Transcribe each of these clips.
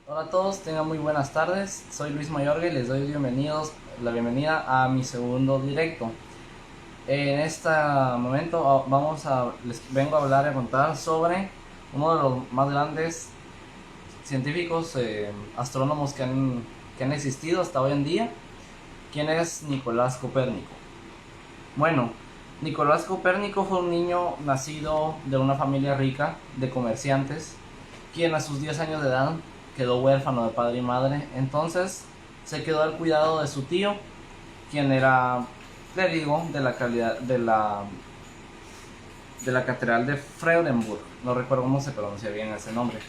Hola a todos, tengan muy buenas tardes. Soy Luis Mayorga y les doy la bienvenida a mi segundo directo. En este momento les vengo a hablar y a contar sobre uno de los más grandes científicos, astrónomos que han existido hasta hoy en día, quien es Nicolás Copérnico. Bueno, Nicolás Copérnico fue un niño nacido de una familia rica de comerciantes, quien a sus 10 años de edad quedó huérfano de padre y madre. Entonces se quedó al cuidado de su tío, quien era clérigo de la catedral de Freudenburg. No recuerdo cómo se pronuncia bien ese nombre.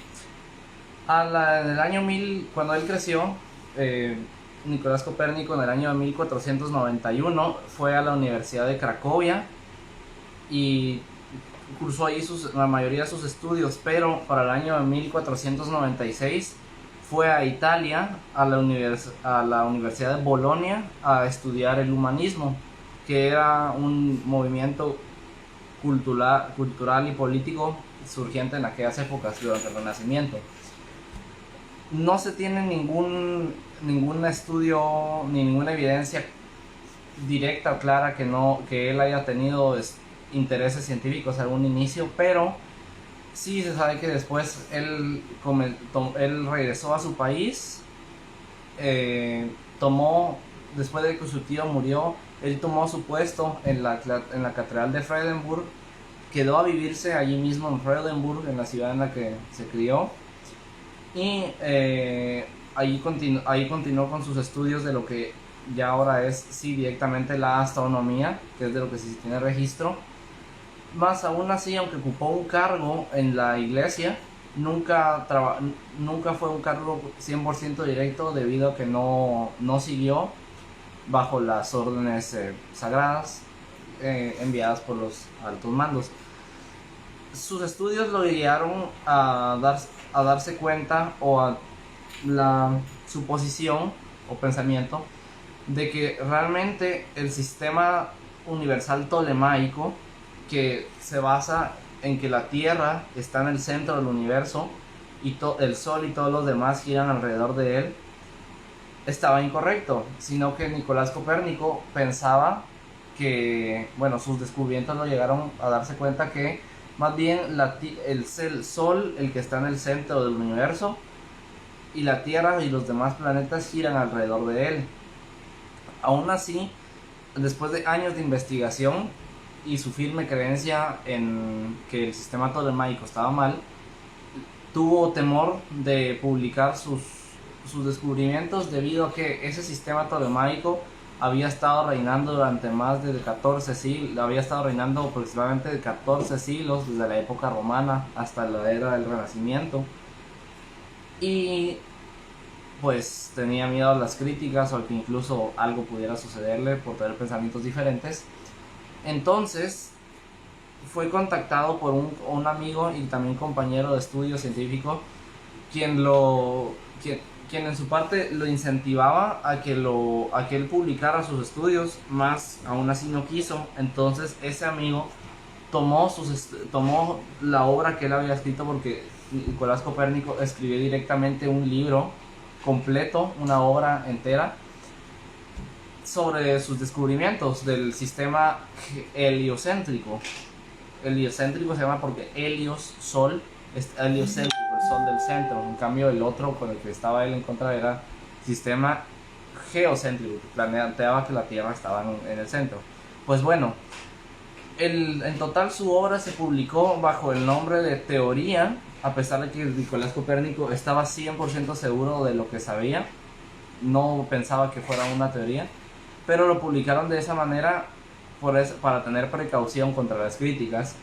En el año 1000, cuando él creció, eh, Nicolás Copérnico, en el año 1491 fue a la Universidad de Cracovia y cursó ahí la mayoría de sus estudios, pero para el año 1496 fue a Italia, a la Universidad de Bolonia, a estudiar el humanismo, que era un movimiento cultural y político surgiente en aquellas épocas durante el Renacimiento. No se tiene ningún estudio ni ninguna evidencia directa o clara que él haya tenido intereses científicos a algún inicio, pero sí se sabe que después él regresó a su país, tomó, después de que su tío murió, él tomó su puesto en la catedral de Freudenburg, quedó a vivirse allí mismo en Freudenburg, en la ciudad en la que se crió, y ahí continuó con sus estudios de lo que ya ahora es sí directamente la astronomía, que es de lo que sí tiene registro. Más aún así, aunque ocupó un cargo en la iglesia, nunca fue un cargo 100% directo, debido a que no siguió bajo las órdenes sagradas enviadas por los altos mandos. Sus estudios lo guiaron a darse cuenta, o a la suposición o pensamiento de que realmente el sistema universal tolemaico, que se basa en que la Tierra está en el centro del universo y el Sol y todos los demás giran alrededor de él, estaba incorrecto, sino que Nicolás Copérnico pensaba que, bueno, sus descubrimientos lo llegaron a darse cuenta que más bien el Sol, el que está en el centro del universo, y la Tierra y los demás planetas giran alrededor de él. Aún así, después de años de investigación y su firme creencia en que el sistema tolemaico estaba mal, tuvo temor de publicar sus descubrimientos, debido a que ese sistema tolemaico había estado reinando durante más de 14 siglos, había estado reinando aproximadamente 14 siglos, desde la época romana hasta la era del Renacimiento, y pues tenía miedo a las críticas, o a que incluso algo pudiera sucederle por tener pensamientos diferentes. Entonces fue contactado por un amigo y también compañero de estudio científico, quien quien en su parte lo incentivaba a que él publicara sus estudios, más aún así no quiso. Entonces ese amigo tomó la obra que él había escrito, porque Nicolás Copérnico escribió directamente un libro completo, una obra entera, sobre sus descubrimientos del sistema heliocéntrico. Heliocéntrico se llama porque Helios, Sol, es heliocéntrico, el Sol del centro. En cambio, el otro con el que estaba él en contra era sistema geocéntrico, que planteaba que la Tierra estaba en el centro. Pues bueno, en total su obra se publicó bajo el nombre de Teoría, a pesar de que Nicolás Copérnico estaba 100% seguro de lo que sabía, no pensaba que fuera una teoría, pero lo publicaron de esa manera para tener precaución contra las críticas.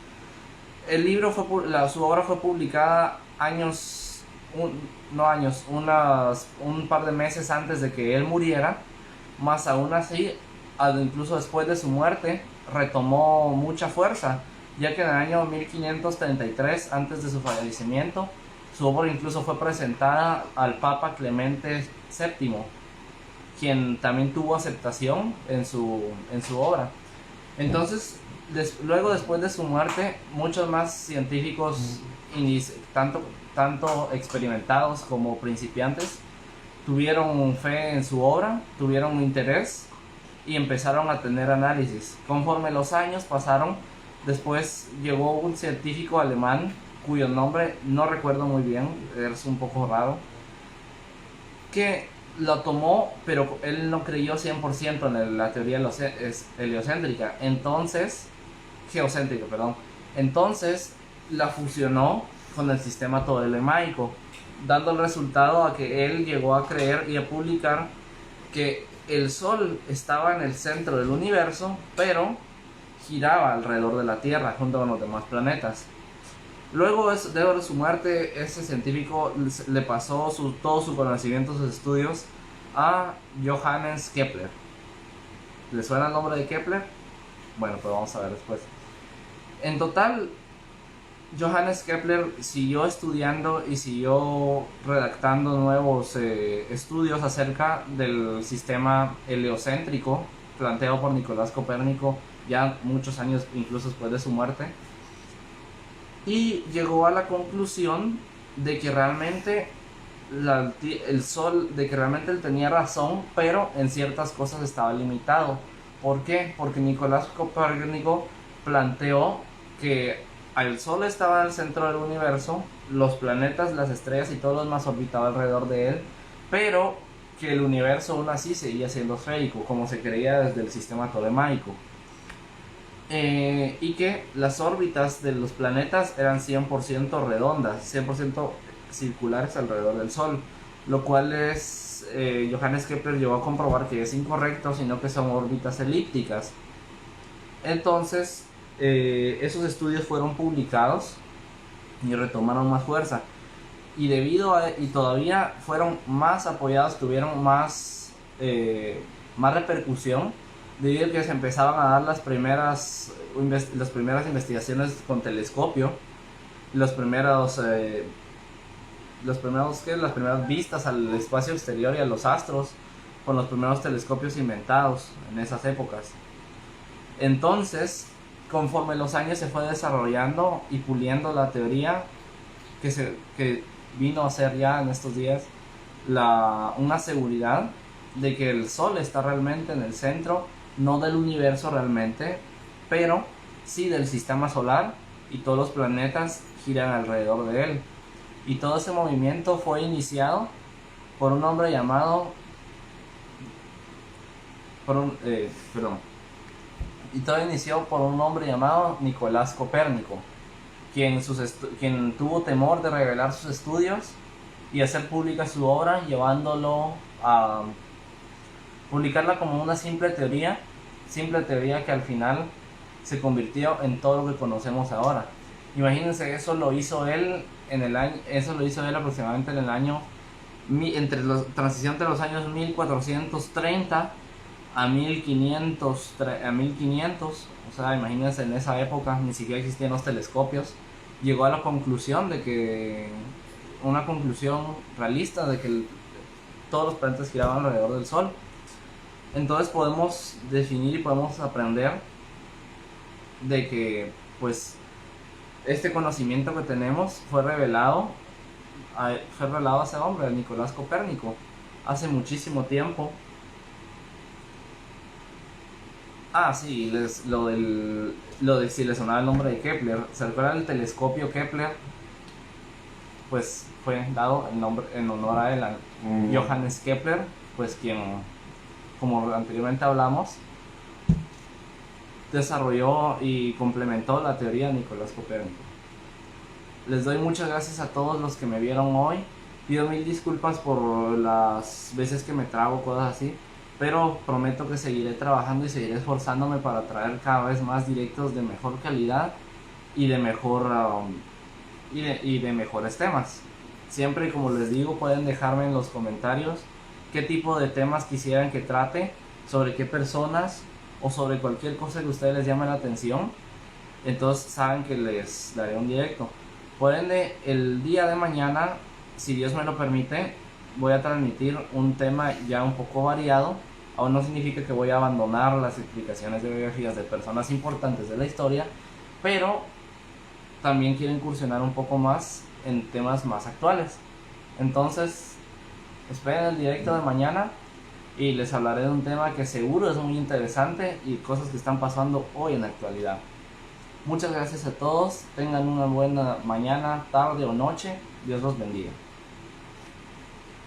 Su obra fue publicada un par de meses antes de que él muriera, más aún así, incluso después de su muerte, retomó mucha fuerza, ya que en el año 1533, antes de su fallecimiento, su obra incluso fue presentada al Papa Clemente VII, quien también tuvo aceptación en su obra. Entonces, luego después de su muerte, muchos más científicos, tanto experimentados como principiantes, tuvieron fe en su obra, tuvieron interés y empezaron a tener análisis. Conforme los años pasaron, después llegó un científico alemán cuyo nombre no recuerdo muy bien, es un poco raro, que lo tomó, pero él no creyó 100% en la teoría heliocéntrica, geocéntrica, perdón. Entonces la fusionó con el sistema ptolemaico, dando el resultado a que él llegó a creer y a publicar que el Sol estaba en el centro del universo, pero giraba alrededor de la Tierra junto con los demás planetas. Luego de su muerte, ese científico le pasó todo su conocimiento, sus estudios a Johannes Kepler. ¿Le suena el nombre de Kepler? Bueno, pues vamos a ver después. En total, Johannes Kepler siguió estudiando y siguió redactando nuevos estudios acerca del sistema heliocéntrico planteado por Nicolás Copérnico ya muchos años incluso después de su muerte, y llegó a la conclusión de que realmente el Sol, de que realmente él tenía razón, pero en ciertas cosas estaba limitado. ¿Por qué? Porque Nicolás Copérnico planteó que el Sol estaba en el centro del universo, los planetas, las estrellas y todo lo demás orbitaba alrededor de él, pero que el universo aún así seguía siendo esférico, como se creía desde el sistema tolemaico. Y que las órbitas de los planetas eran 100% redondas, 100% circulares alrededor del Sol, lo cual Johannes Kepler llegó a comprobar que es incorrecto, sino que son órbitas elípticas. Entonces, esos estudios fueron publicados y retomaron más fuerza, y y todavía fueron más apoyados, tuvieron más repercusión, debido a que se empezaban a dar las primeras investigaciones con telescopio, las primeras vistas al espacio exterior y a los astros con los primeros telescopios inventados en esas épocas. Entonces, conforme los años se fue desarrollando y puliendo la teoría, que vino a ser ya en estos días una seguridad de que el Sol está realmente en el centro, no del universo realmente, pero sí del sistema solar, y todos los planetas giran alrededor de él. Y todo ese movimiento fue iniciado por un hombre llamado Nicolás Copérnico, quien tuvo temor de revelar sus estudios y hacer pública su obra, llevándolo a publicarla como una simple teoría que al final se convirtió en todo lo que conocemos ahora. Imagínense, eso lo hizo él aproximadamente en el año, transición entre los años 1430 a 1500, o sea, imagínense, en esa época ni siquiera existían los telescopios. Llegó a la conclusión una conclusión realista de que todos los planetas giraban alrededor del Sol. Entonces podemos definir y podemos aprender de que, pues, este conocimiento que tenemos fue revelado a ese hombre, a Nicolás Copérnico, hace muchísimo tiempo. Sí, lo de si les sonaba el nombre de Kepler. ¿Se recuerdan del telescopio Kepler? Pues fue dado el nombre en honor a él, a Johannes Kepler, pues quien, como anteriormente hablamos, desarrolló y complementó la teoría de Nicolás Copérnico. Les doy muchas gracias a todos los que me vieron hoy. Pido mil disculpas por las veces que me trago, cosas así, pero prometo que seguiré trabajando y seguiré esforzándome para traer cada vez más directos de mejor calidad y de mejores temas. Siempre, como les digo, pueden dejarme en los comentarios qué tipo de temas quisieran que trate, sobre qué personas o sobre cualquier cosa que a ustedes les llame la atención. Entonces saben que les daré un directo. Por ende, el día de mañana, si Dios me lo permite, voy a transmitir un tema ya un poco variado, Aún no significa que voy a abandonar las explicaciones de biografías de personas importantes de la historia, pero también quiero incursionar un poco más en temas más actuales. Entonces, esperen el directo de mañana y les hablaré de un tema que seguro es muy interesante y cosas que están pasando hoy en la actualidad. Muchas gracias a todos, tengan una buena mañana, tarde o noche, Dios los bendiga.